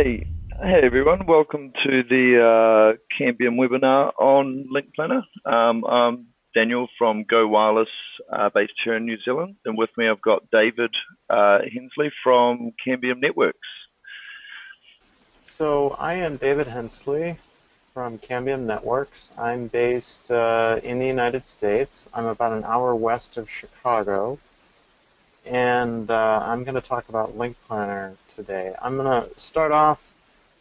Hey, hey everyone, welcome to the Cambium webinar on LINKPlanner. I'm Daniel from Go Wireless, based here in New Zealand, and with me I've got David Hensley from Cambium Networks. So I am David Hensley from Cambium Networks. I'm based in the United States. I'm about an hour west of Chicago, and I'm going to talk about LINKPlanner today. I'm going to start off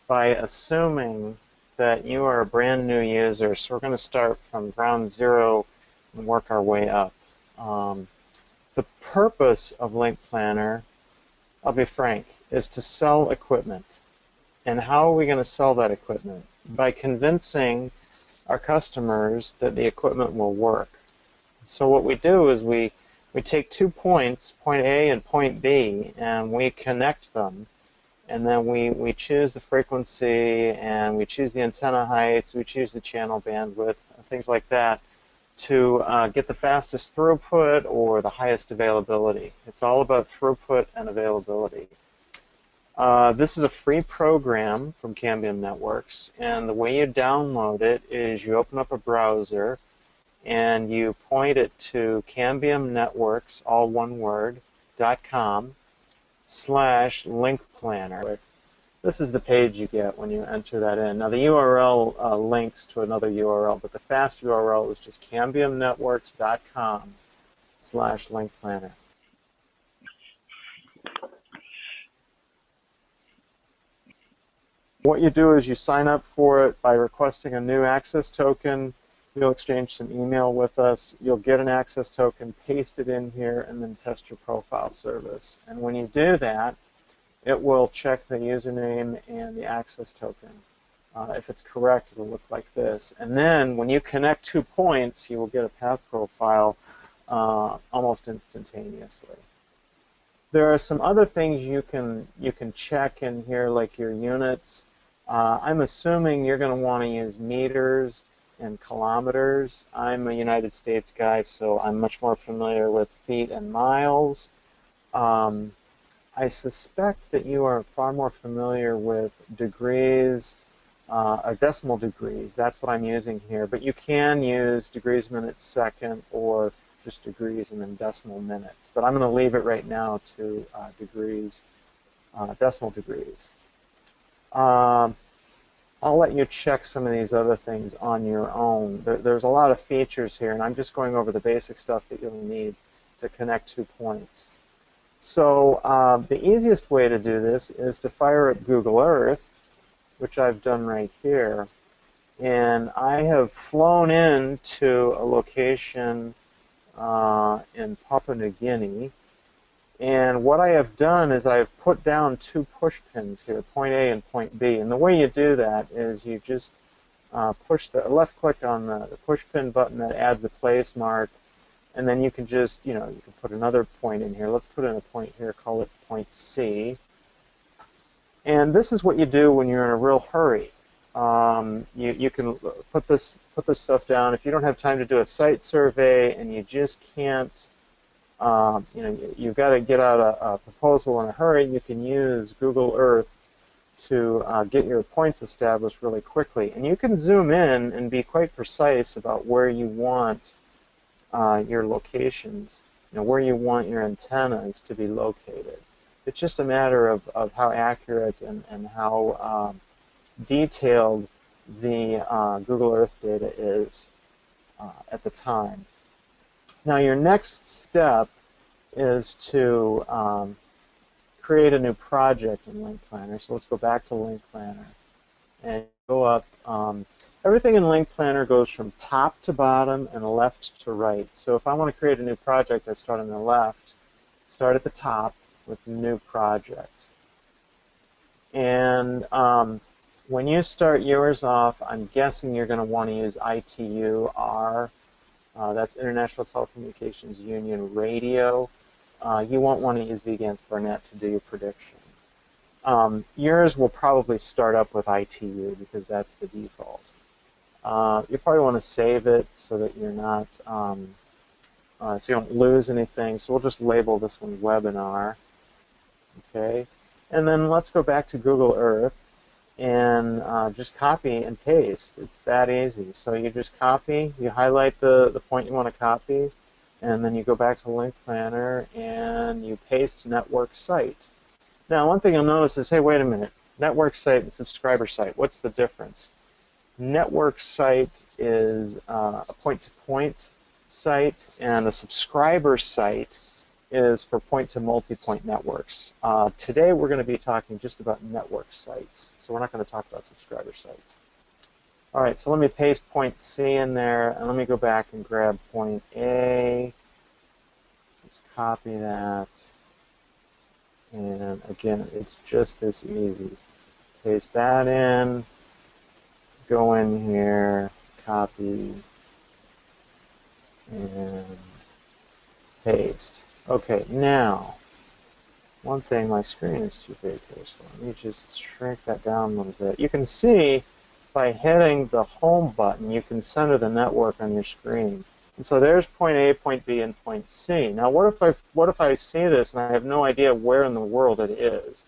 by assuming that you are a brand new user, so we're going to start from ground zero and work our way up. The purpose of LINKPlanner, I'll be frank, is to sell equipment. And how are we going to sell that equipment? By convincing our customers that the equipment will work. So what we do is we take 2 points, point A and point B, and we connect them. And then we choose the frequency, and we choose the antenna heights, we choose the channel bandwidth, things like that, to get the fastest throughput or the highest availability. It's all about throughput and availability. This is a free program from Cambium Networks, and the way you download it is you open up a browser and you point it to cambiumnetworks, all one word, .com/LINKPlanner. This is the page you get when you enter that in. Now the URL links to another URL, but the fast URL is just cambiumnetworks.com/LINKPlanner. What you do is you sign up for it by requesting a new access token. You'll exchange some email with us. You'll get an access token, paste it in here, and then test your profile service. And when you do that, it will check the username and the access token. If it's correct, it'll look like this. And then when you connect 2 points, you will get a path profile almost instantaneously. There are some other things you can check in here, like your units. I'm assuming you're going to want to use meters and kilometers. I'm a United States guy, so I'm much more familiar with feet and miles. I suspect that you are far more familiar with degrees, or decimal degrees. That's what I'm using here. But you can use degrees, minutes, second, or just degrees and then decimal minutes. But I'm going to leave it right now to degrees, decimal degrees. I'll let you check some of these other things on your own. There's a lot of features here, and I'm just going over the basic stuff that you'll need to connect 2 points. So the easiest way to do this is to fire up Google Earth, which I've done right here. And I have flown into a location in Papua New Guinea. And what I have done is I've put down 2 push pins here, point A and point B. And the way you do that is you just push the left click on the push pin button that adds a place mark, and then you can just, you can put another point in here. Let's put in a point here, call it point C. And this is what you do when you're in a real hurry. You can put this stuff down. If you don't have time to do a site survey and you just can't, you've got to get out a proposal in a hurry, you can use Google Earth to get your points established really quickly. And you can zoom in and be quite precise about where you want your locations, where you want your antennas to be located. It's just a matter of how accurate and how detailed the Google Earth data is at the time. Now your next step is to create a new project in LINKPlanner. So let's go back to LINKPlanner and go up. Everything in LINKPlanner goes from top to bottom and left to right. So if I want to create a new project, I start on the left, start at the top with new project. And when you start yours off, I'm guessing you're going to want to use ITU-R. That's International Telecommunications Union Radio. You won't want to use VGAN's Barnet to do your prediction. Yours will probably start up with ITU because that's the default. You probably want to save it so that you're not, so you don't lose anything. So we'll just label this one webinar. Okay, and then let's go back to Google Earth. and just copy and paste. It's that easy. So you just copy, you highlight the point you want to copy, and then you go back to Link Planner and you paste network site. Now, one thing you'll notice is, hey, wait a minute, network site and subscriber site, what's the difference? Network site is a point-to-point site, and a subscriber site is for point-to-multipoint networks. Today we're going to be talking just about network sites, so we're not going to talk about subscriber sites. All right, so let me paste point C in there, and let me go back and grab point A. Just copy that. And again, it's just this easy. Paste that in, go in here, copy, and paste. Okay, now, one thing, my screen is too big here, so let me just shrink that down a little bit. You can see by hitting the home button, you can center the network on your screen. And so there's point A, point B, and point C. Now, what if I see this and I have no idea where in the world it is?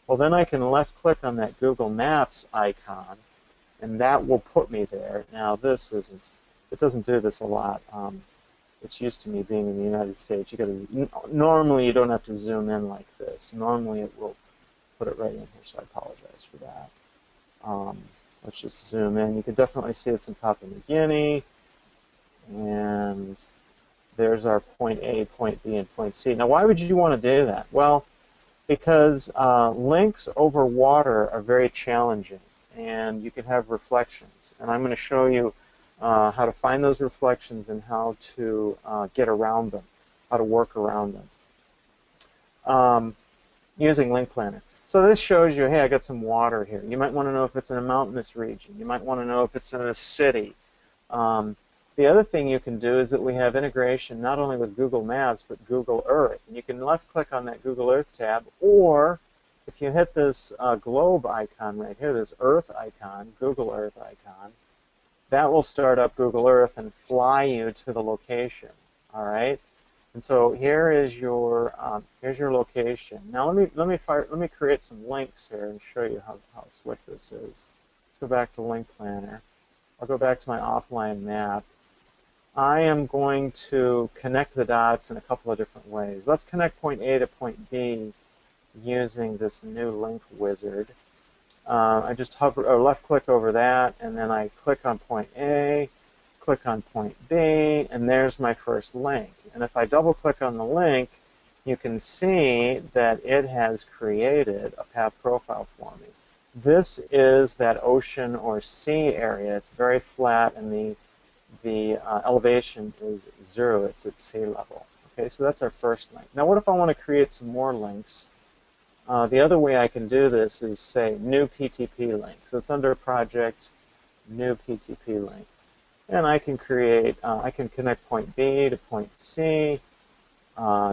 Well, then I can left-click on that Google Maps icon, and that will put me there. Now, it doesn't do this a lot. It's used to me being in the United States. Normally, you don't have to zoom in like this. Normally, it will put it right in here, so I apologize for that. Let's just zoom in. You can definitely see it's in Papua New Guinea. And there's our point A, point B, and point C. Now, why would you want to do that? Well, because links over water are very challenging, and you can have reflections. And I'm going to show you how to find those reflections and how to get around them, how to work around them using Link Planner. So this shows you, hey, I got some water here. You might want to know if it's in a mountainous region. You might want to know if it's in a city. The other thing you can do is that we have integration not only with Google Maps, but Google Earth. And you can left-click on that Google Earth tab, or if you hit this globe icon right here, this Earth icon, Google Earth icon, that will start up Google Earth and fly you to the location. All right. And so here's your location. Now let me create some links here and show you how slick this is. Let's go back to Link Planner. I'll go back to my offline map. I am going to connect the dots in a couple of different ways. Let's connect point A to point B using this new link wizard. I just hover or left-click over that, and then I click on point A, click on point B, and there's my first link. And if I double-click on the link, you can see that it has created a path profile for me. This is that ocean or sea area. It's very flat, and the elevation is 0. It's at sea level. Okay, so that's our first link. Now, what if I want to create some more links? The other way I can do this is say new PTP link. So it's under project, new PTP link. And I can create, I can connect point B to point C,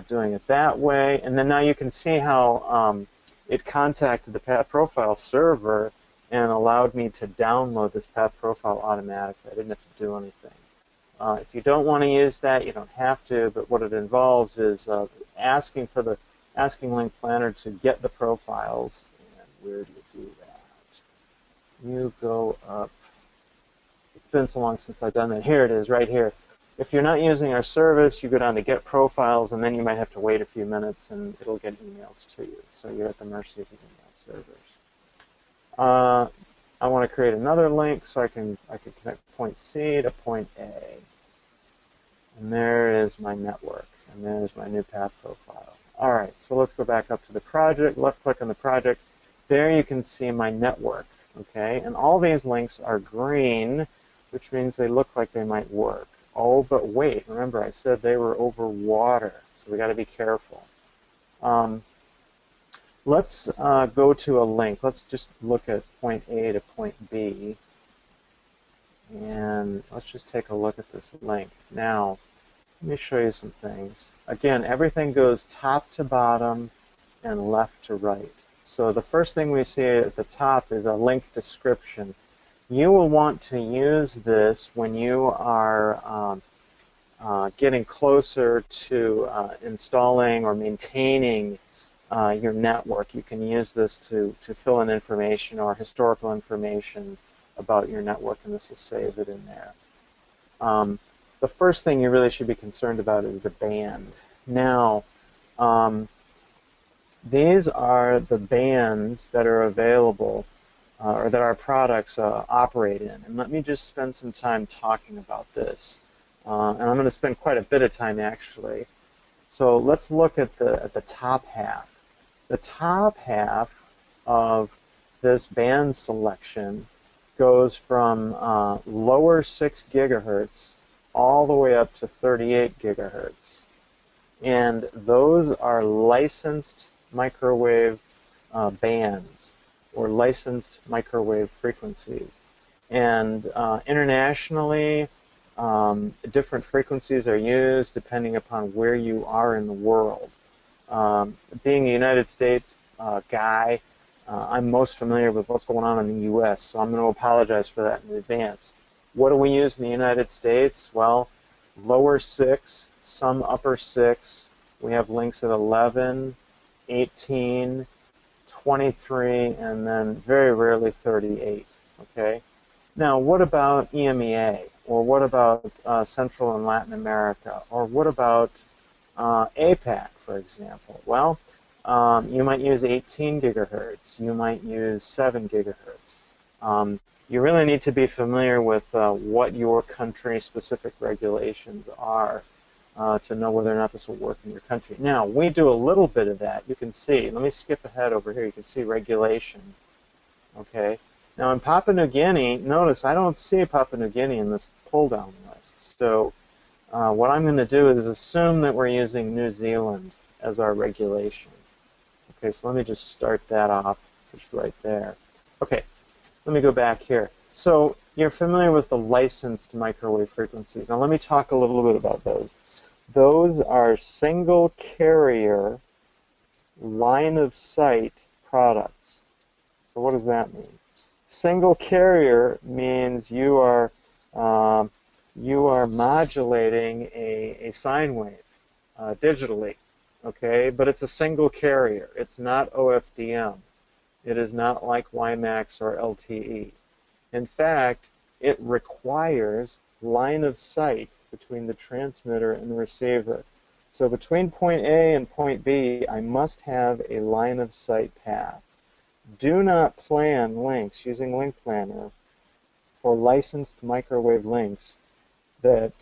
doing it that way. And then now you can see how it contacted the path profile server and allowed me to download this path profile automatically. I didn't have to do anything. If you don't want to use that, you don't have to, but what it involves is asking Link Planner to get the profiles. And where do you do that? You go up. It's been so long since I've done that. Here it is, right here. If you're not using our service, you go down to Get Profiles, and then you might have to wait a few minutes, and it'll get emails to you. So you're at the mercy of the email servers. I want to create another link, so I can connect point C to point A. And there is my network, and there's my new path profile. All right, so let's go back up to the project, left-click on the project. There you can see my network, okay? And all these links are green, which means they look like they might work. Oh, but wait, remember I said they were over water, so we got to be careful. Let's go to a link. Let's just look at point A to point B, and let's just take a look at this link. Now, let me show you some things. Again, everything goes top to bottom and left to right. So the first thing we see at the top is a link description. You will want to use this when you are getting closer to installing or maintaining your network. You can use this to fill in information or historical information about your network, and this will save it in there. The first thing you really should be concerned about is the band. Now, these are the bands that are available or that our products operate in. And let me just spend some time talking about this. And I'm going to spend quite a bit of time, actually. So let's look at the top half. The top half of this band selection goes from lower 6 gigahertz all the way up to 38 gigahertz. And those are licensed microwave bands or licensed microwave frequencies. And internationally, different frequencies are used depending upon where you are in the world. Being a United States guy, I'm most familiar with what's going on in the U.S., so I'm going to apologize for that in advance. What do we use in the United States? Well, lower 6, some upper 6. We have links at 11, 18, 23, and then very rarely 38. Okay. Now, what about EMEA? Or what about Central and Latin America? Or what about APAC, for example? Well, you might use 18 gigahertz. You might use 7 gigahertz. You really need to be familiar with what your country-specific regulations are to know whether or not this will work in your country. Now, we do a little bit of that. You can see. Let me skip ahead over here. You can see regulation. Okay. Now, in Papua New Guinea, notice I don't see Papua New Guinea in this pull-down list. So what I'm going to do is assume that we're using New Zealand as our regulation. Okay, so let me just start that off just right there. Okay, let me go back here. So you're familiar with the licensed microwave frequencies. Now let me talk a little bit about those. Those are single carrier line of sight products. So what does that mean? Single carrier means you are modulating a sine wave digitally, okay? But it's a single carrier. It's not OFDM. It is not like WiMAX or LTE. In fact, it requires line of sight between the transmitter and the receiver. So between point A and point B, I must have a line of sight path. Do not plan links using LINKPlanner for licensed microwave links that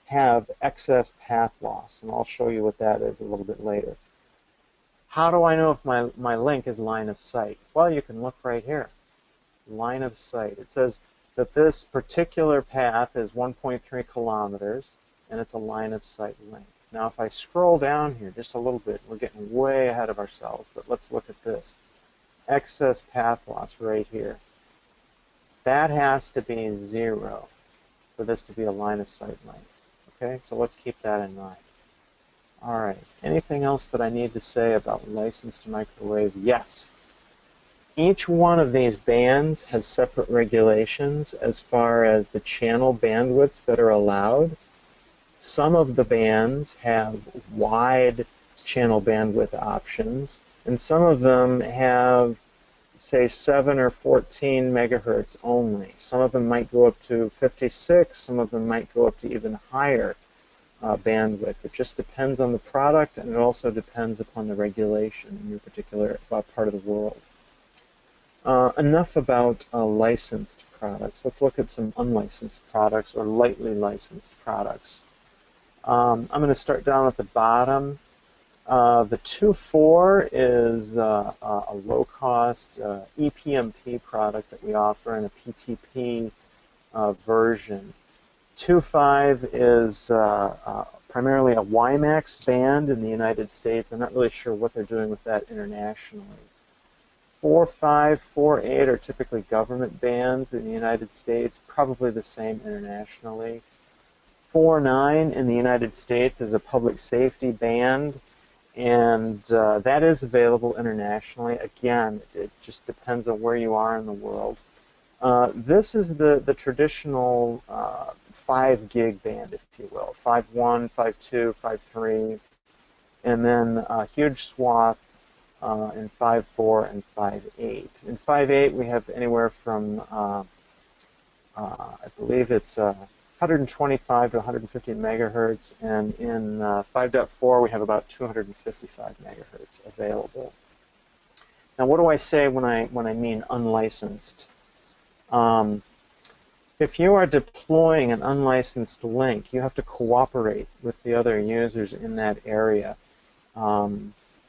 have excess path loss, and I'll show you what that is a little bit later. How do I know if my link is line of sight? Well, you can look right here. Line of sight. It says that this particular path is 1.3 kilometers, and it's a line of sight link. Now, if I scroll down here just a little bit, we're getting way ahead of ourselves, but let's look at this. Excess path loss right here. That has to be 0 for this to be a line of sight link. Okay, so let's keep that in mind. All right, anything else that I need to say about licensed microwave? Yes. Each one of these bands has separate regulations as far as the channel bandwidths that are allowed. Some of the bands have wide channel bandwidth options, and some of them have, say, 7 or 14 megahertz only. Some of them might go up to 56. Some of them might go up to even higher bandwidth. It just depends on the product, and it also depends upon the regulation in your particular part of the world. Enough about licensed products. Let's look at some unlicensed products or lightly licensed products. I'm going to start down at the bottom. The 2.4 is a low-cost ePMP product that we offer in a PTP version. 2.5 is primarily a WiMAX band in the United States. I'm not really sure what they're doing with that internationally. 4.5, 4.8 are typically government bands in the United States, probably the same internationally. 4.9 in the United States is a public safety band, and that is available internationally. Again, it just depends on where you are in the world. This is the traditional 5 gig band, if you will, 5.1, 5.2, 5.3, and then a huge swath in 5.4 and 5.8. In 5.8, we have anywhere from, I believe it's 125 to 150 megahertz, and in 5.4, we have about 255 megahertz available. Now, what do I say when I mean unlicensed? If you are deploying an unlicensed link, you have to cooperate with the other users in that area.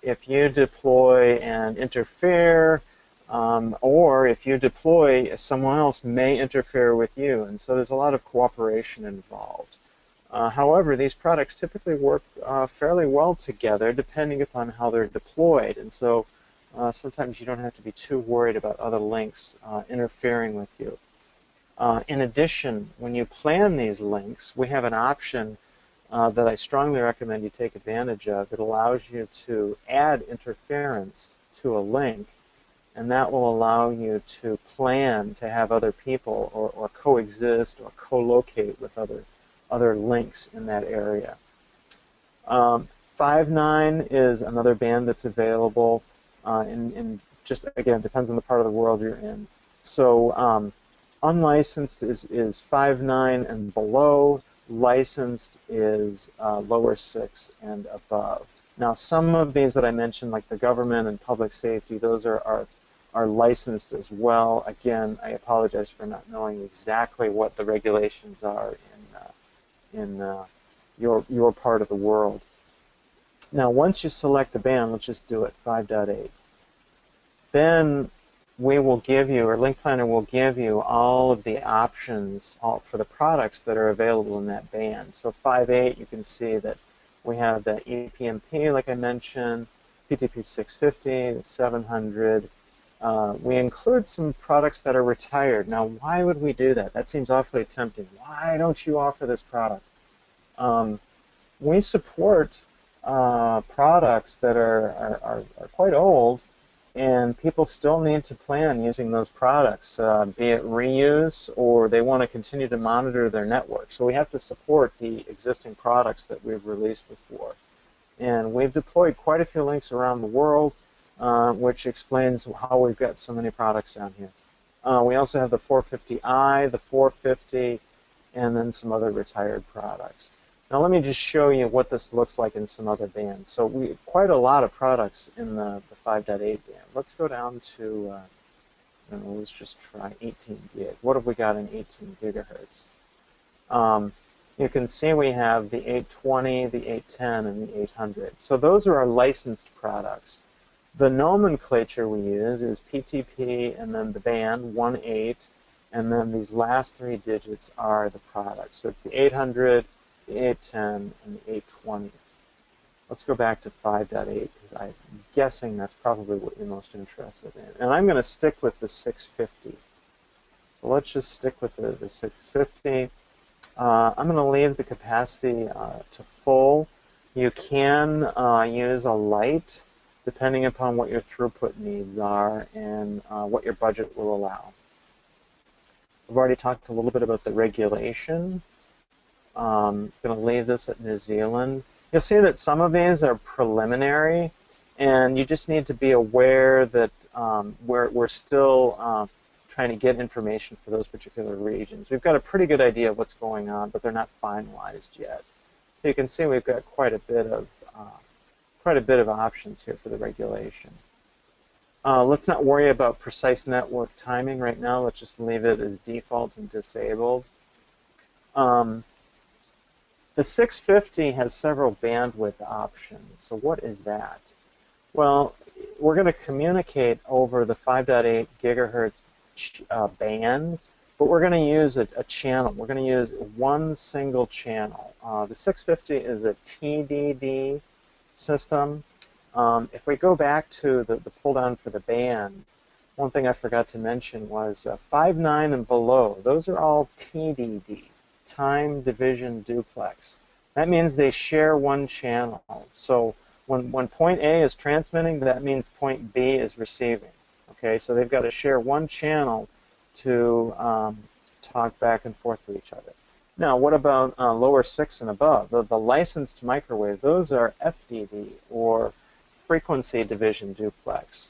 If you deploy and interfere, or if you deploy, someone else may interfere with you, and so there's a lot of cooperation involved. However, these products typically work fairly well together depending upon how they're deployed, and so sometimes you don't have to be too worried about other links interfering with you. In addition, when you plan these links, we have an option that I strongly recommend you take advantage of. It allows you to add interference to a link, and that will allow you to plan to have other people or coexist or co-locate with other links in that area. 5.9 is another band that's available, and just, again, depends on the part of the world you're in. So unlicensed is 5.9 and below. Licensed is lower 6 and above. Now, some of these that I mentioned, like the government and public safety, those are licensed as well. Again, I apologize for not knowing exactly what the regulations are in your part of the world. Now, once you select a band, let's just do it, 5.8, then we will give you, or LINKPlanner will give you, all of the options for the products that are available in that band. So 5.8, you can see that we have the EPMP, like I mentioned, PTP 650, the 700. We include some products that are retired. Now, why would we do that? That seems awfully tempting. Why don't you offer this product? We support products that are quite old, and people still need to plan using those products, be it reuse or they want to continue to monitor their network. So we have to support the existing products that we've released before. And we've deployed quite a few links around the world, which explains how we've got so many products down here. We also have the 450i, the 450, and then some other retired products. Now let me just show you what this looks like in some other bands. So quite a lot of products in the 5.8 band. Let's go down to, let's just try 18 gig. What have we got in 18 gigahertz? You can see we have the 820, the 810, and the 800. So those are our licensed products. The nomenclature we use is PTP and then the band, 1.8, and then these last 3 digits are the products. So it's the 800, the 810, and the 820. Let's go back to 5.8 because I'm guessing that's probably what you're most interested in. And I'm going to stick with the 650. So let's just stick with the 650. I'm going to leave the capacity to full. You can use a light depending upon what your throughput needs are and what your budget will allow. I've already talked a little bit about the regulation. I'm going to leave this at New Zealand. You'll see that some of these are preliminary, and you just need to be aware that we're still trying to get information for those particular regions. We've got a pretty good idea of what's going on, but they're not finalized yet. So you can see we've got quite a bit of options here for the regulation. Let's not worry about precise network timing right now. Let's just leave it as default and disabled. The 650 has several bandwidth options. So what is that? Well, we're going to communicate over the 5.8 gigahertz band, but we're going to use a channel. We're going to use one single channel. The 650 is a TDD system. If we go back to the pull down for the band, one thing I forgot to mention was 5.9 and below. Those are all TDD, time division duplex. That means they share one channel. So when point A is transmitting, that means point B is receiving. Okay, so they've got to share one channel to talk back and forth with each other. Now, what about lower 6 and above? The licensed microwave, those are FDD, or frequency division duplex.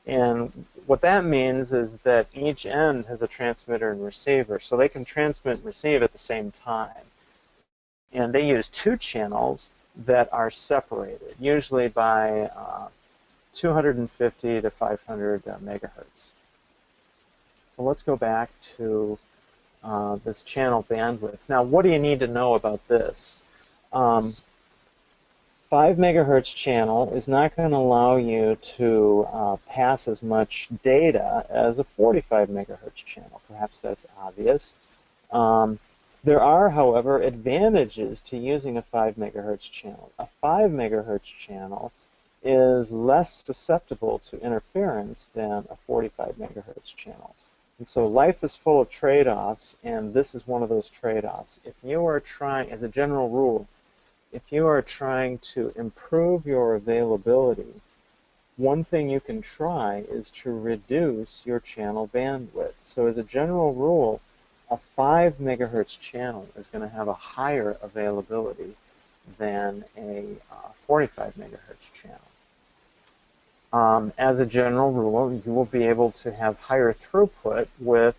And what that means is that each end has a transmitter and receiver, so they can transmit and receive at the same time. And they use two channels that are separated, usually by 250 to 500 megahertz. So let's go back to this channel bandwidth. Now, what do you need to know about this? 5 megahertz channel is not going to allow you to pass as much data as a 45 megahertz channel. Perhaps that's obvious. There are, however, advantages to using a 5 megahertz channel. A 5 megahertz channel is less susceptible to interference than a 45 megahertz channel. And so life is full of trade-offs, and this is one of those trade-offs. If you are trying, as a general rule, if you are trying to improve your availability, one thing you can try is to reduce your channel bandwidth. So as a general rule, a 5 megahertz channel is going to have a higher availability than a 45 megahertz channel. As a general rule, you will be able to have higher throughput with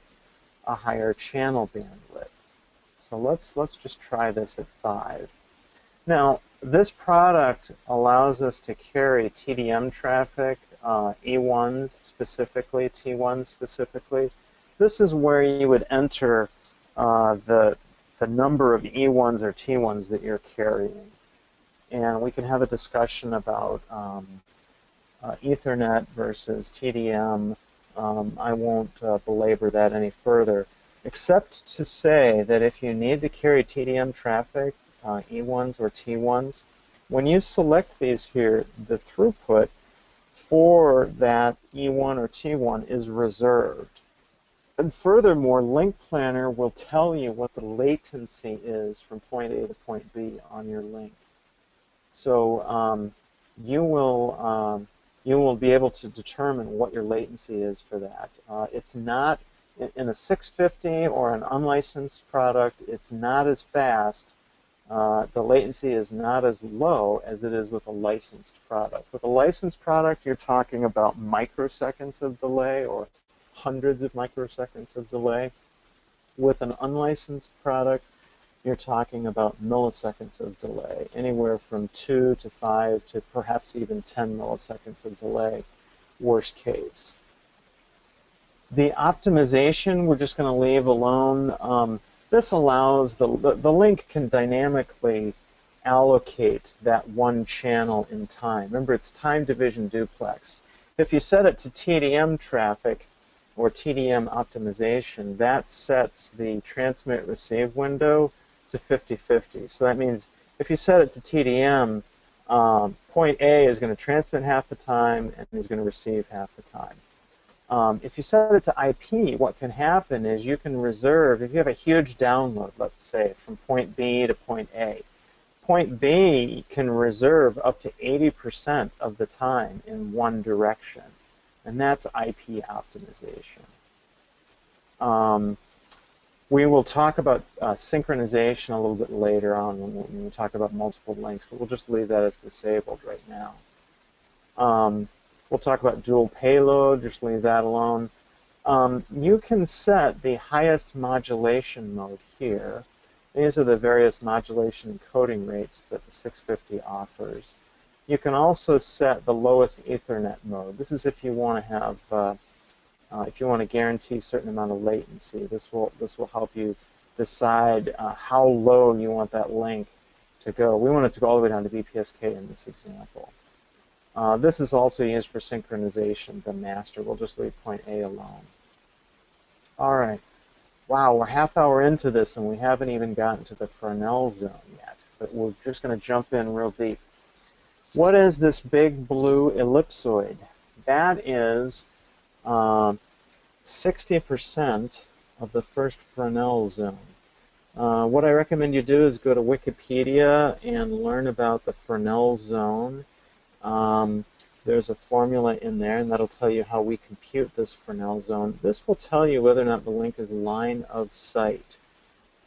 a higher channel bandwidth. So let's just try this at 5. Now, this product allows us to carry TDM traffic, E1s specifically, T1s specifically. This is where you would enter the number of E1s or T1s that you're carrying. And we can have a discussion about Ethernet versus TDM. I won't belabor that any further, except to say that if you need to carry TDM traffic, E1s or T1s, when you select these here, the throughput for that E1 or T1 is reserved. And furthermore, LINKPlanner will tell you what the latency is from point A to point B on your link. So you will be able to determine what your latency is for that. It's not, in a 650 or an unlicensed product, it's not as fast. The latency is not as low as it is with a licensed product. With a licensed product, you're talking about microseconds of delay or hundreds of microseconds of delay. With an unlicensed product, you're talking about milliseconds of delay, anywhere from 2 to 5 to perhaps even 10 milliseconds of delay, worst case. The optimization we're just going to leave alone. This allows the link can dynamically allocate that one channel in time. Remember, it's time division duplex. If you set it to TDM traffic or TDM optimization, that sets the transmit receive window to 50-50. So that means if you set it to TDM, point A is going to transmit half the time and is going to receive half the time. If you set it to IP, what can happen is you can reserve, if you have a huge download, let's say, from point B to point A, point B can reserve up to 80% of the time in one direction, and that's IP optimization. We will talk about synchronization a little bit later on when we talk about multiple links, but we'll just leave that as disabled right now. We'll talk about dual payload, just leave that alone. You can set the highest modulation mode here. These are the various modulation encoding rates that the 650 offers. You can also set the lowest Ethernet mode. This is if you want to have, if you want to guarantee a certain amount of latency. This will help you decide how low you want that link to go. We want it to go all the way down to BPSK in this example. This is also used for synchronization, the master. We'll just leave point A alone. All right. Wow, we're half hour into this, and we haven't even gotten to the Fornell zone yet. But we're just going to jump in real deep. What is this big blue ellipsoid? That is 60% of the first Fornell zone. What I recommend you do is go to Wikipedia and learn about the Fornell zone. There's a formula in there, and that'll tell you how we compute this Fornell zone. This will tell you whether or not the link is line of sight.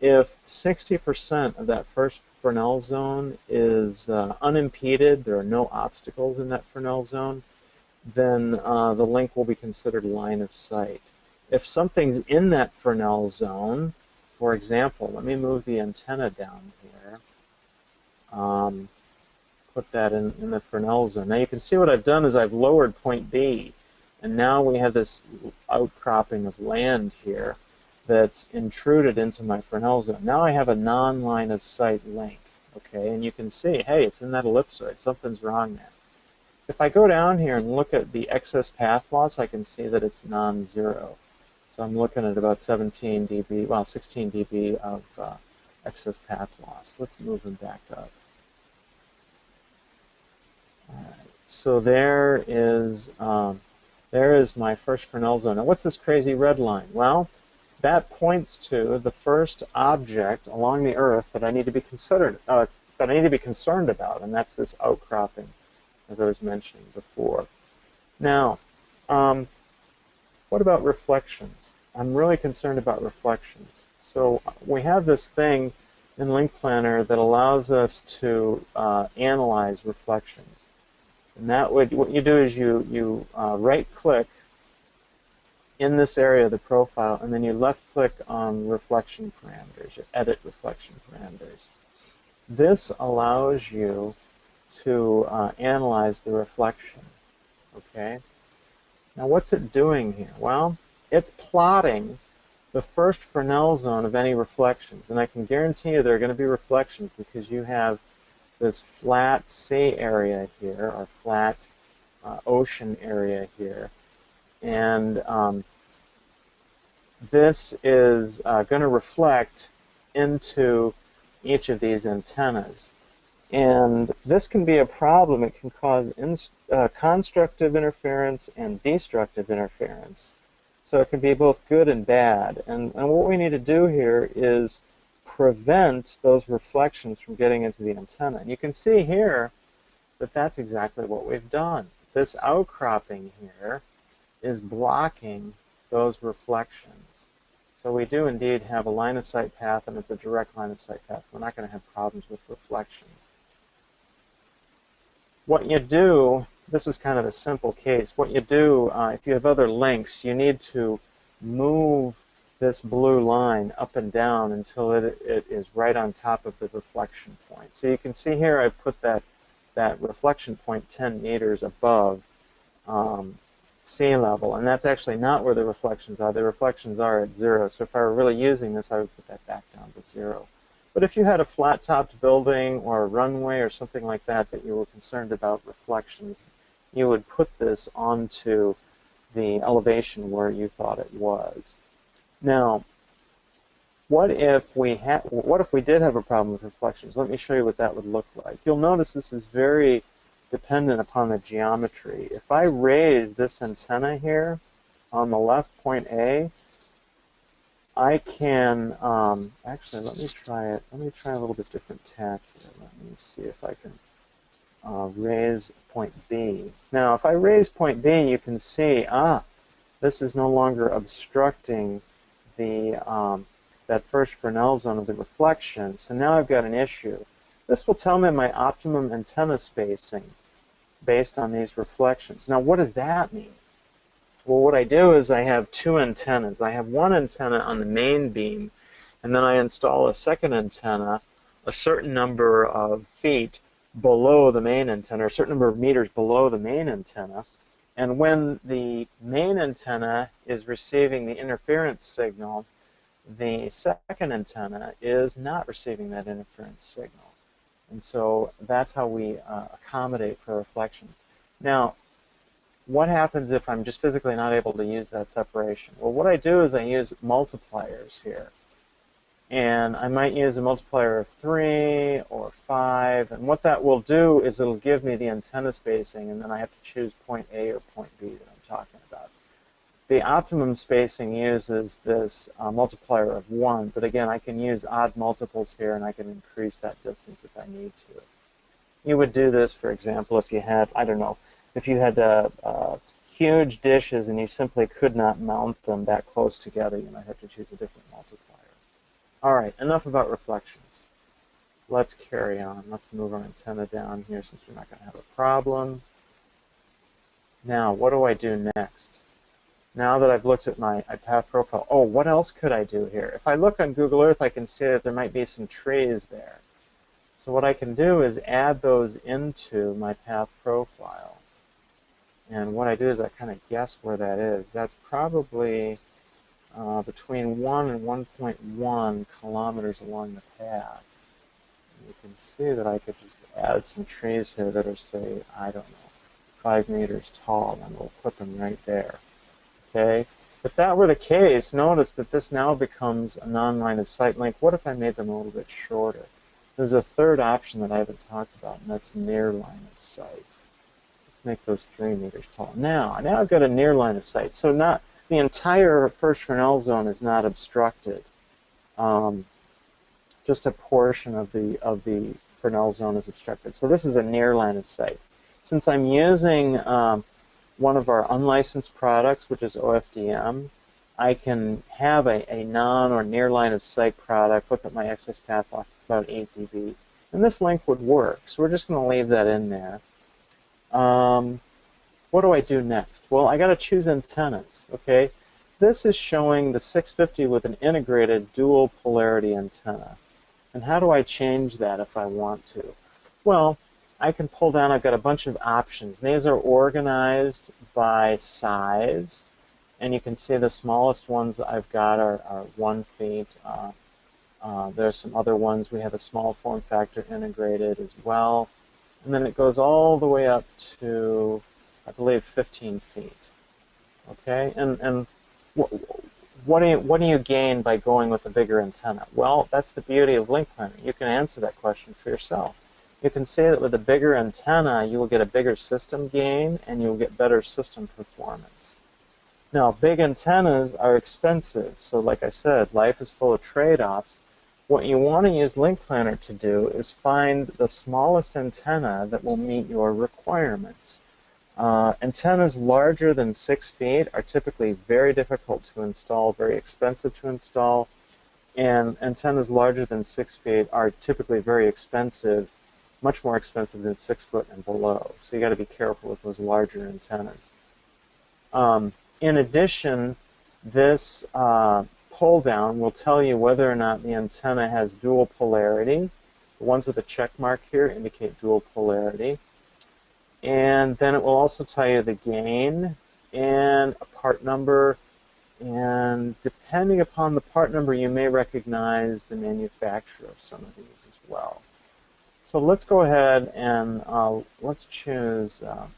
if 60% of that first Fornell zone is unimpeded, there are no obstacles in that Fornell zone, then the link will be considered line of sight. If something's in that Fornell zone, for example, let me move the antenna down here, put that in the Fornell zone. Now you can see what I've done is I've lowered point B, and now we have this outcropping of land here that's intruded into my Fornell zone. Now I have a non-line of sight link, okay? And you can see, hey, it's in that ellipsoid. Something's wrong there. If I go down here and look at the excess path loss, I can see that it's non-zero. So I'm looking at about 17 dB, well, 16 dB of excess path loss. Let's move them back up. All right. So there is my first Fornell zone. Now, what's this crazy red line? Well, that points to the first object along the Earth that I need to be concerned about, and that's this outcropping, as I was mentioning before. Now, what about reflections? I'm really concerned about reflections. So we have this thing in LINKPlanner that allows us to analyze reflections. And that would, what you do is you right-click in this area of the profile, and then you left-click on reflection parameters, or edit reflection parameters. This allows you to analyze the reflection. Okay. Now, what's it doing here? Well, it's plotting the first Fornell zone of any reflections, and I can guarantee you there are going to be reflections because you have this flat sea area here, or flat ocean area here, and this is going to reflect into each of these antennas. And this can be a problem. It can cause constructive interference and destructive interference. So it can be both good and bad. And what we need to do here is prevent those reflections from getting into the antenna. And you can see here that that's exactly what we've done. This outcropping here is blocking those reflections. So we do indeed have a line of sight path, and it's a direct line of sight path. We're not going to have problems with reflections. What you do, this was kind of a simple case. What you do, if you have other links, you need to move this blue line up and down until it is right on top of the reflection point. So you can see here I've put that reflection point 10 meters above sea level, and that's actually not where the reflections are. The reflections are at 0. So if I were really using this, I would put that back down to 0. But if you had a flat-topped building or a runway or something like that that you were concerned about reflections, you would put this onto the elevation where you thought it was. Now, what if we did have a problem with reflections? Let me show you what that would look like. You'll notice this is very dependent upon the geometry. If I raise this antenna here on the left, point A, I can, actually, let me try it. Let me try a little bit different tack here. Let me see if I can raise point B. Now, if I raise point B, you can see, this is no longer obstructing the that first Fornell zone of the reflection. So now I've got an issue. This will tell me my optimum antenna spacing based on these reflections. Now, what does that mean? Well, what I do is I have two antennas. I have one antenna on the main beam, and then I install a second antenna a certain number of feet below the main antenna, or a certain number of meters below the main antenna. And when the main antenna is receiving the interference signal, the second antenna is not receiving that interference signal. And so that's how we accommodate for reflections. Now, what happens if I'm just physically not able to use that separation? Well, what I do is I use multipliers here. And I might use a multiplier of 3 or 5. And what that will do is it'll give me the antenna spacing, and then I have to choose point A or point B that I'm talking about. The optimum spacing uses this multiplier of 1, but again, I can use odd multiples here, and I can increase that distance if I need to. You would do this, for example, if you had, I don't know, if you had huge dishes and you simply could not mount them that close together, you might have to choose a different multiplier. All right, enough about reflections. Let's carry on. Let's move our antenna down here since we're not going to have a problem. Now, what do I do next? Now that I've looked at my path profile, oh, what else could I do here? If I look on Google Earth, I can see that there might be some trees there. So what I can do is add those into my path profile. And what I do is I kind of guess where that is. That's probably between 1 and 1.1 kilometers along the path. And you can see that I could just add some trees here that are, say, I don't know, 5 meters tall, and we'll put them right there. Okay? If that were the case, notice that this now becomes a non-line of sight link. What if I made them a little bit shorter? There's a third option that I haven't talked about, and that's near line of sight. Let's make those 3 meters tall. Now I've got a near line of sight. So not the entire first Fornell zone is not obstructed. Just a portion of the Fornell zone is obstructed. So this is a near line of sight. Since I'm using one of our unlicensed products, which is OFDM, I can have a non or near line of sight product, look at my excess path loss, it's about 8 dB, and this link would work. So we're just going to leave that in there. What do I do next? Well, I got to choose antennas. Okay, this is showing the 650 with an integrated dual polarity antenna. And how do I change that if I want to? Well, I can pull down, I've got a bunch of options. These are organized by size, and you can see the smallest ones I've got are 1 feet. There's some other ones. We have a small form factor integrated as well. And then it goes all the way up to, I believe, 15 feet. Okay, and what do you gain by going with a bigger antenna? Well, that's the beauty of LINKPlanner. You can answer that question for yourself. You can say that with a bigger antenna, you will get a bigger system gain and you will get better system performance. Now, big antennas are expensive, so like I said, life is full of trade-offs. What you want to use LINKPlanner to do is find the smallest antenna that will meet your requirements. Antennas larger than 6 feet are typically very difficult to install, very expensive to install, and antennas larger than 6 feet are typically very expensive, much more expensive than 6 foot and below. So you got to be careful with those larger antennas. In addition, this pull down will tell you whether or not the antenna has dual polarity. The ones with a check mark here indicate dual polarity. And then it will also tell you the gain and a part number. And depending upon the part number, you may recognize the manufacturer of some of these as well. So let's go ahead and let's choose a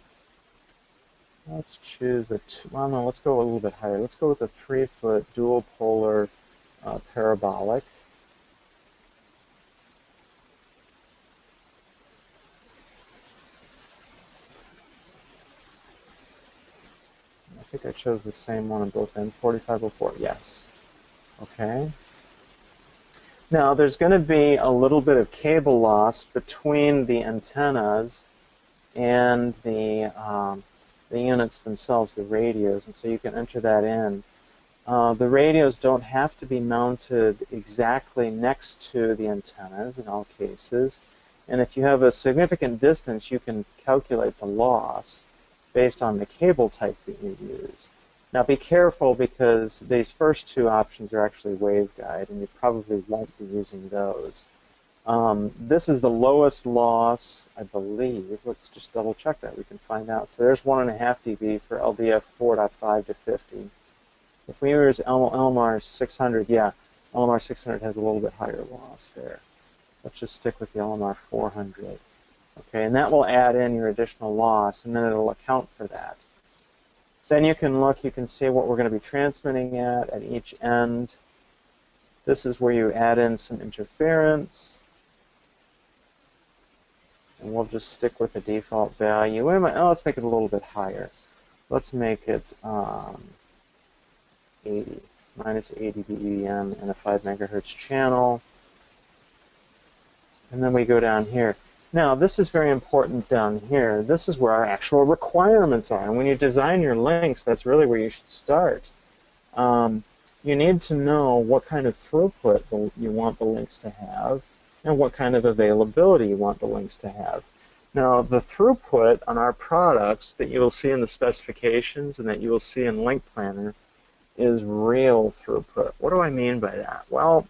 well, no, let's go a little bit higher. Let's go with a 3 foot dual polar parabolic. I think I chose the same one on both ends, 4504, yes. Okay. Now, there's going to be a little bit of cable loss between the antennas and the units themselves, the radios, and so you can enter that in. The radios don't have to be mounted exactly next to the antennas in all cases, and if you have a significant distance, you can calculate the loss based on the cable type that you use. Now be careful because these first two options are actually waveguide, and you probably won't be using those. This is the lowest loss, I believe. Let's just double check that. We can find out. So there's 1.5 dB for LDF 4.5 to 50. If we use LMR 600, yeah, LMR 600 has a little bit higher loss there. Let's just stick with the LMR 400. Okay, and that will add in your additional loss, and then it'll account for that. Then you can look, you can see what we're going to be transmitting at each end. This is where you add in some interference. And we'll just stick with the default value. Wait a minute, let's make it a little bit higher. Let's make it 80, minus 80 dBm in a 5 megahertz channel. And then we go down here. Now, this is very important down here. This is where our actual requirements are. And when you design your links, that's really where you should start. you need to know what kind of throughput you want the links to have and what kind of availability you want the links to have. Now, the throughput on our products that you will see in the specifications and that you will see in LINKPlanner is real throughput. What do I mean by that? Well,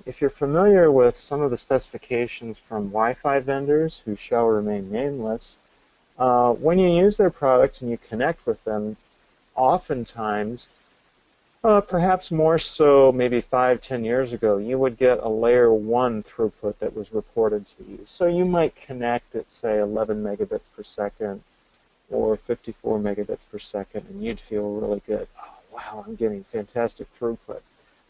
if you're familiar with some of the specifications from Wi-Fi vendors who shall remain nameless, when you use their products and you connect with them, oftentimes, perhaps more so maybe 5-10 years ago, you would get a layer 1 throughput that was reported to you. So you might connect at, say, 11 megabits per second or 54 megabits per second, and you'd feel really good. Oh, wow, I'm getting fantastic throughput.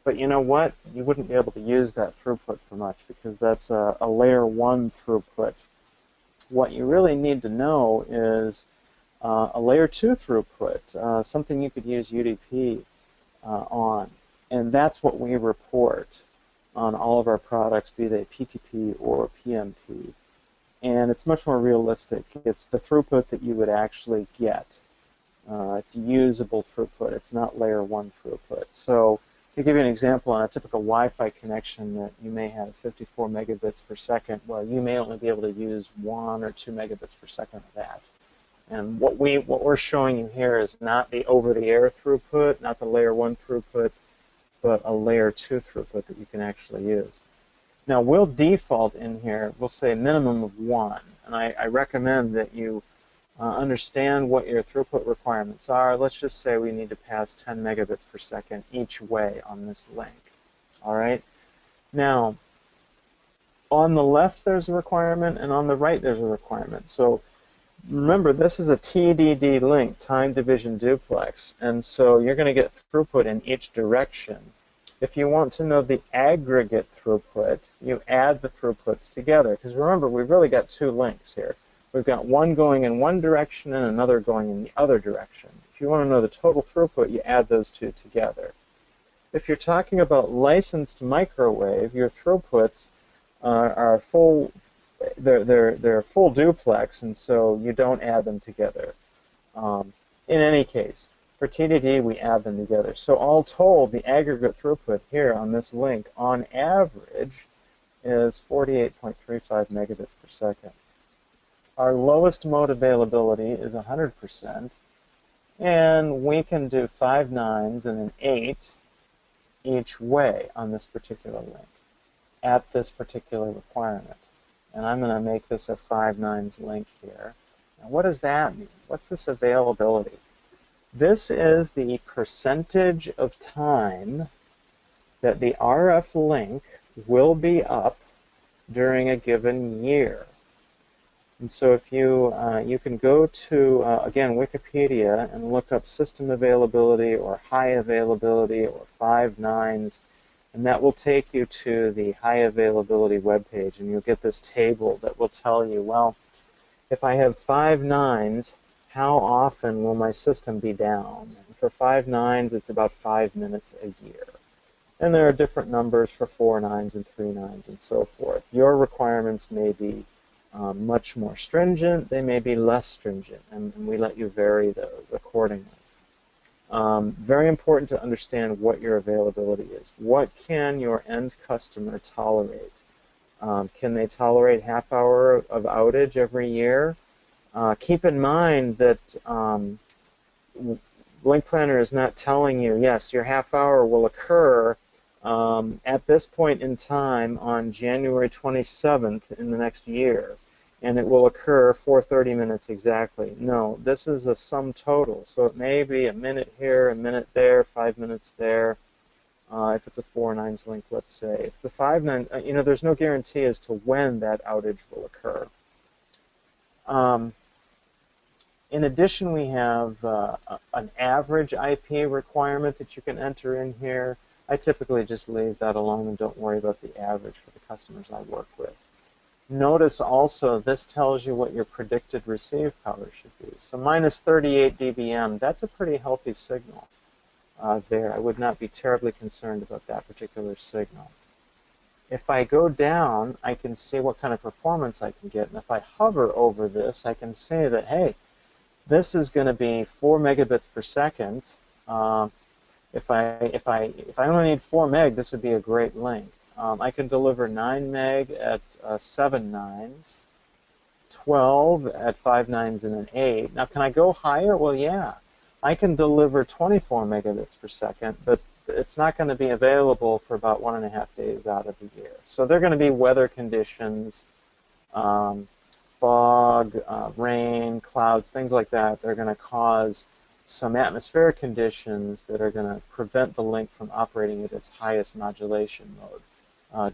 But you know what? You wouldn't be able to use that throughput for much because that's a layer 1 throughput. What you really need to know is a layer 2 throughput, something you could use UDP on. And that's what we report on all of our products, be they PTP or PMP. And it's much more realistic. It's the throughput that you would actually get. It's usable throughput. It's not layer 1 throughput. So to give you an example, on a typical Wi-Fi connection that you may have 54 megabits per second, well, you may only be able to use 1 or 2 megabits per second of that. And what we're showing you here is not the over-the-air throughput, not the layer 1 throughput, but a layer 2 throughput that you can actually use. Now, we'll default in here, we'll say a minimum of 1. And I recommend that you understand what your throughput requirements are. Let's just say we need to pass 10 megabits per second each way on this link. All right? Now, on the left there's a requirement, and on the right there's a requirement. So remember, this is a TDD link, time division duplex, and so you're going to get throughput in each direction. If you want to know the aggregate throughput, you add the throughputs together, because remember, we've really got 2 links here. We've got one going in one direction and another going in the other direction. If you want to know the total throughput, you add those 2 together. If you're talking about licensed microwave, your throughputs are full. They're full duplex, and so you don't add them together. In any case, for TDD, we add them together. So all told, the aggregate throughput here on this link, on average, is 48.35 megabits per second. Our lowest mode availability is 100%, and we can do 5 nines and an 8 each way on this particular link at this particular requirement. And I'm going to make this a 5 nines link here. Now, what does that mean? What's this availability? This is the percentage of time that the RF link will be up during a given year. And so if you can go to, again, Wikipedia and look up system availability or high availability or 5 nines, and that will take you to the high availability webpage, and you'll get this table that will tell you, well, if I have 5 nines, how often will my system be down? And for 5 nines, it's about 5 minutes a year. And there are different numbers for 4 nines and 3 nines and so forth. Your requirements may be much more stringent, they may be less stringent, and we let you vary those accordingly. Very important to understand what your availability is. What can your end customer tolerate? Can they tolerate half hour of outage every year? Keep in mind that LINKPlanner is not telling you, yes, your half hour will occur at this point in time on January 27th in the next year, and it will occur for 30 minutes exactly. No, this is a sum total, so it may be a minute here, a minute there, 5 minutes there, if it's a 4 nines link, let's say. If it's a 5 9, there's no guarantee as to when that outage will occur. In addition, we have an average IP requirement that you can enter in here. I typically just leave that alone and don't worry about the average for the customers I work with. Notice also this tells you what your predicted receive power should be. So minus 38 dBm, that's a pretty healthy signal there. I would not be terribly concerned about that particular signal. If I go down, I can see what kind of performance I can get. And if I hover over this, I can see that, hey, this is going to be 4 megabits per second. If I only need 4 meg, this would be a great link. I can deliver 9 meg at 7 nines, 12 at 5 nines and an 8. Now, can I go higher? Well, yeah. I can deliver 24 megabits per second, but it's not going to be available for about 1.5 days out of the year. So they're going to be weather conditions, fog, rain, clouds, things like that. They're going to cause some atmospheric conditions that are going to prevent the link from operating at its highest modulation mode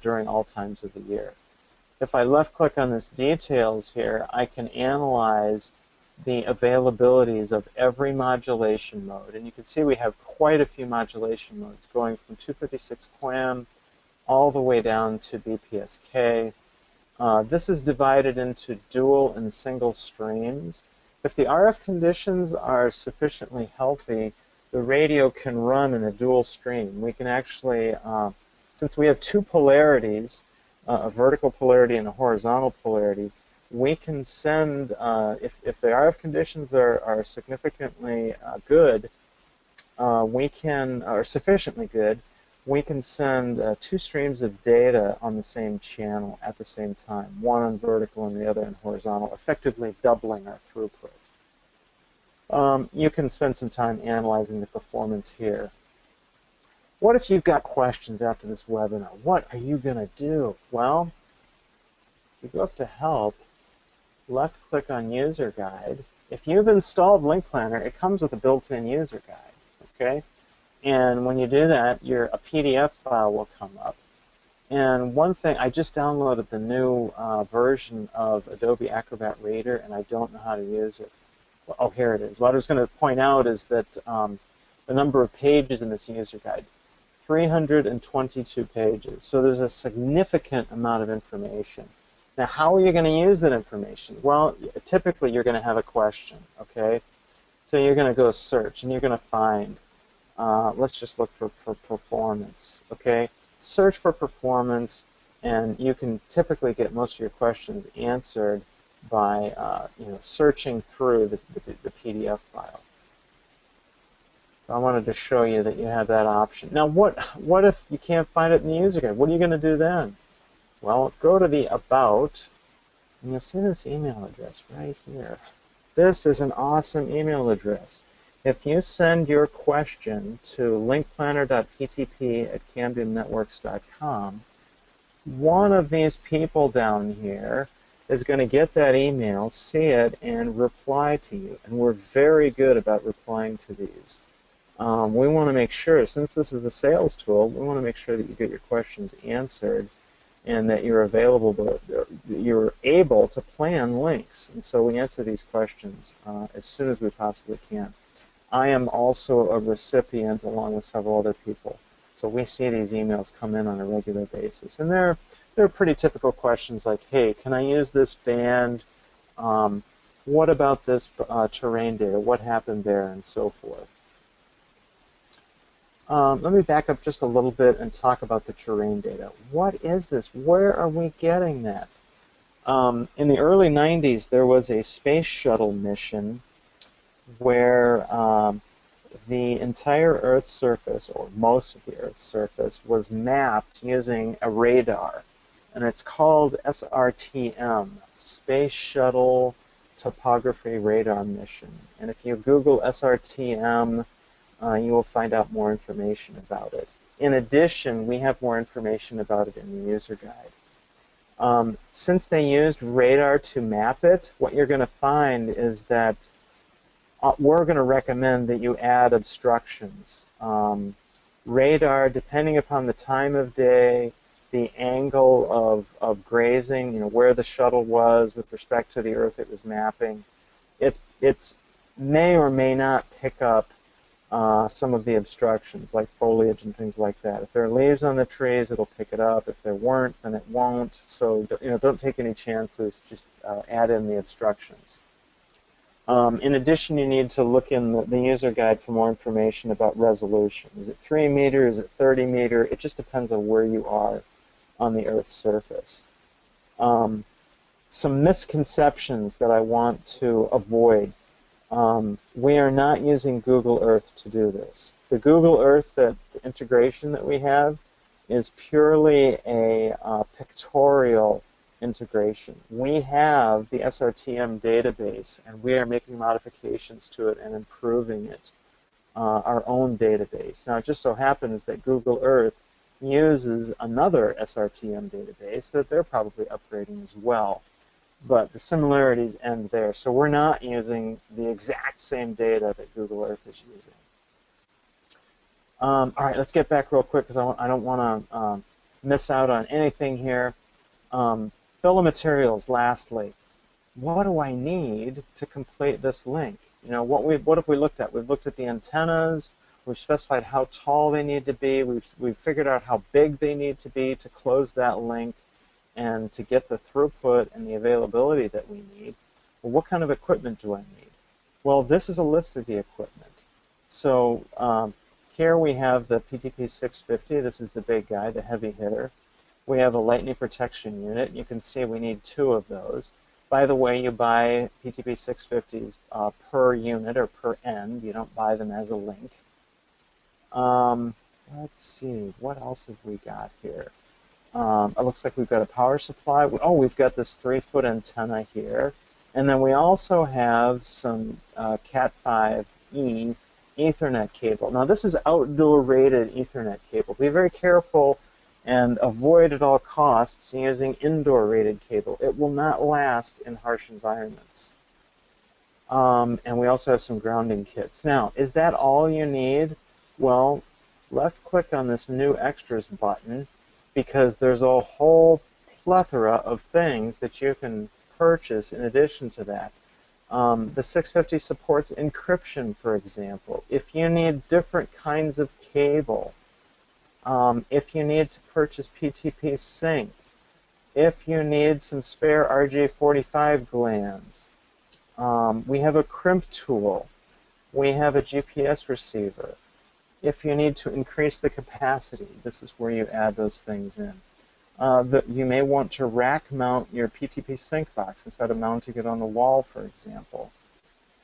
during all times of the year. If I left-click on this details here, I can analyze the availabilities of every modulation mode. And you can see we have quite a few modulation modes, going from 256 QAM all the way down to BPSK. This is divided into dual and single streams. If the RF conditions are sufficiently healthy, the radio can run in a dual stream. We can actually, since we have two polarities, a vertical polarity and a horizontal polarity, we can send, if the RF conditions are significantly good, or sufficiently good, we can send 2 streams of data on the same channel at the same time, one on vertical and the other on horizontal, effectively doubling our throughput. You can spend some time analyzing the performance here. What if you've got questions after this webinar? What are you going to do? Well, you go up to Help, left-click on User Guide. If you've installed LINKPlanner, it comes with a built-in user guide, okay? And when you do that, a PDF file will come up. And one thing, I just downloaded the new version of Adobe Acrobat Reader, and I don't know how to use it. Well, oh, here it is. What I was going to point out is that the number of pages in this user guide, 322 pages. So there's a significant amount of information. Now, how are you going to use that information? Well, typically you're going to have a question, okay? So you're going to go search, and you're going to find, let's just look for performance, okay? Search for performance, and you can typically get most of your questions answered by searching through the PDF file. So I wanted to show you that you have that option. Now, what if you can't find it in the user guide? What are you going to do then? Well, go to the About, and you'll see this email address right here. This is an awesome email address. If you send your question to linkplanner.ptp@cambiumnetworks.com, one of these people down here is going to get that email, see it, and reply to you. And we're very good about replying to these. We want to make sure, since this is a sales tool, we want to make sure that you get your questions answered and that you're available, you're able to plan links. And so we answer these questions as soon as we possibly can. I am also a recipient along with several other people. So we see these emails come in on a regular basis. And they're pretty typical questions like, hey, can I use this band? What about this terrain data? What happened there? And so forth. Let me back up just a little bit and talk about the terrain data. What is this? Where are we getting that? In the early 90s, there was a space shuttle mission where the entire Earth's surface, or most of the Earth's surface, was mapped using a radar. And it's called SRTM, Space Shuttle Topography Radar Mission. And if you Google SRTM, you will find out more information about it. In addition, we have more information about it in the user guide. Since they used radar to map it, what you're going to find is that we're going to recommend that you add obstructions. Radar, depending upon the time of day, the angle of grazing, where the shuttle was with respect to the Earth it was mapping, it may or may not pick up some of the obstructions, like foliage and things like that. If there are leaves on the trees, it'll pick it up. If there weren't, then it won't. So don't take any chances. Just add in the obstructions. In addition, you need to look in the user guide for more information about resolution. Is it 3 meter? Is it 30 meter? It just depends on where you are on the Earth's surface. Some misconceptions that I want to avoid. We are not using Google Earth to do this. The Google Earth the integration that we have is purely a pictorial integration. We have the SRTM database, and we are making modifications to it and improving it, our own database. Now, it just so happens that Google Earth uses another SRTM database that they're probably upgrading as well. But the similarities end there. So we're not using the exact same data that Google Earth is using. All right, let's get back real quick because I don't want to miss out on anything here. Bill of materials, lastly. What do I need to complete this link? You know, what have we looked at? We've looked at the antennas. We've specified how tall they need to be. We've figured out how big they need to be to close that link and to get the throughput and the availability that we need. Well, what kind of equipment do I need? Well, this is a list of the equipment. So here we have the PTP 650. This is the big guy, the heavy hitter. We have a lightning protection unit. You can see we need 2 of those. By the way, you buy PTP 650s per unit or per end. You don't buy them as a link. Let's see, what else have we got here? It looks like we've got a power supply. Oh, we've got this 3-foot antenna here. And then we also have some Cat5e Ethernet cable. Now, this is outdoor rated Ethernet cable. Be very careful and avoid at all costs using indoor rated cable. It will not last in harsh environments. And we also have some grounding kits. Now, is that all you need? Well, left click on this new extras button, because there's a whole plethora of things that you can purchase in addition to that. The 650 supports encryption, for example. If you need different kinds of cable, if you need to purchase PTP sync, if you need some spare RJ45 glands, we have a crimp tool. We have a GPS receiver. If you need to increase the capacity, this is where you add those things in. You may want to rack mount your PTP sync box instead of mounting it on the wall, for example.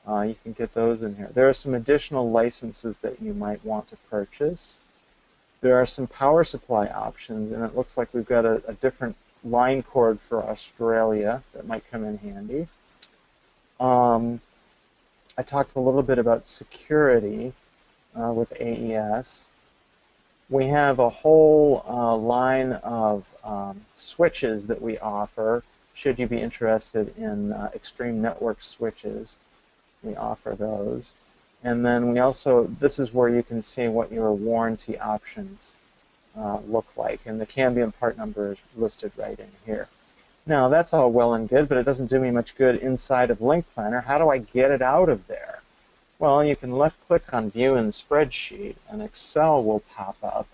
You can get those in here. There are some additional licenses that you might want to purchase. There are some power supply options, and it looks like we've got a different line cord for Australia that might come in handy. I talked a little bit about security with AES. We have a whole line of switches that we offer. Should you be interested in extreme network switches, we offer those. And then we also, this is where you can see what your warranty options look like. And the Cambium part number is listed right in here. Now, that's all well and good, but it doesn't do me much good inside of LINKPlanner. How do I get it out of there? Well, you can left-click on View in Spreadsheet, and Excel will pop up,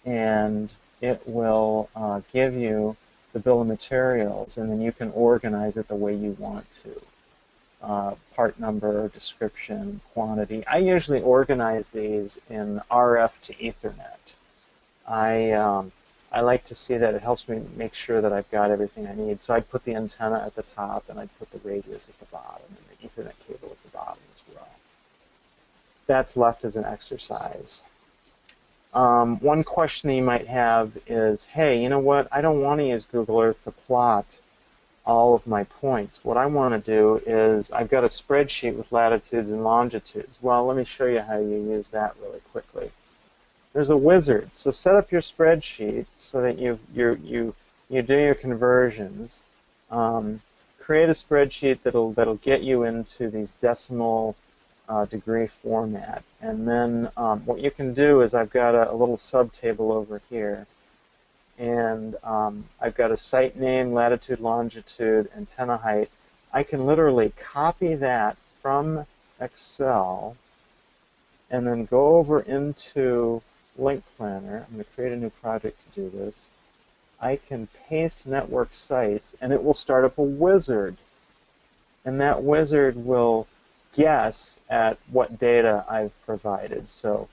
and it will give you the bill of materials, and then you can organize it the way you want to. Part number, description, quantity. I usually organize these in RF to Ethernet. I like to see that. It helps me make sure that I've got everything I need. So I'd put the antenna at the top, and I'd put the radios at the bottom, and the Ethernet cable at the bottom as well. That's left as an exercise. One question you might have is, hey, you know what? I don't want to use Google Earth to plot all of my points. What I want to do is, I've got a spreadsheet with latitudes and longitudes. Well, let me show you how you use that really quickly. There's a wizard. So set up your spreadsheet so that you do your conversions. Create a spreadsheet that'll get you into these decimal degree format. And then what you can do is, I've got a little subtable over here. And I've got a site name, latitude, longitude, antenna height. I can literally copy that from Excel and then go over into LINKPlanner. I'm going to create a new project to do this. I can paste network sites, and it will start up a wizard. And that wizard will guess at what data I've provided. So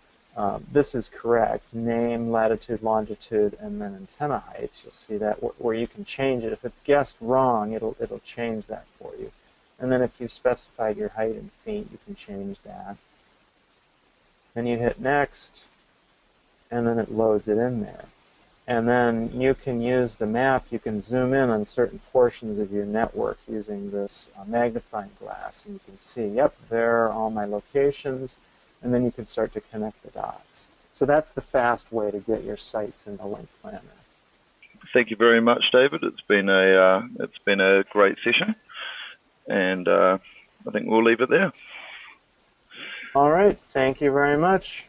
this is correct. Name, latitude, longitude, and then antenna heights. You'll see that where you can change it. If it's guessed wrong, it'll change that for you. And then if you specified your height in feet, you can change that. Then you hit next, and then it loads it in there. And then you can use the map, you can zoom in on certain portions of your network using this magnifying glass. And you can see, yep, there are all my locations. And then you can start to connect the dots. So that's the fast way to get your sites into LINKPlanner. Thank you very much, David. It's been a great session, and I think we'll leave it there. All right. Thank you very much.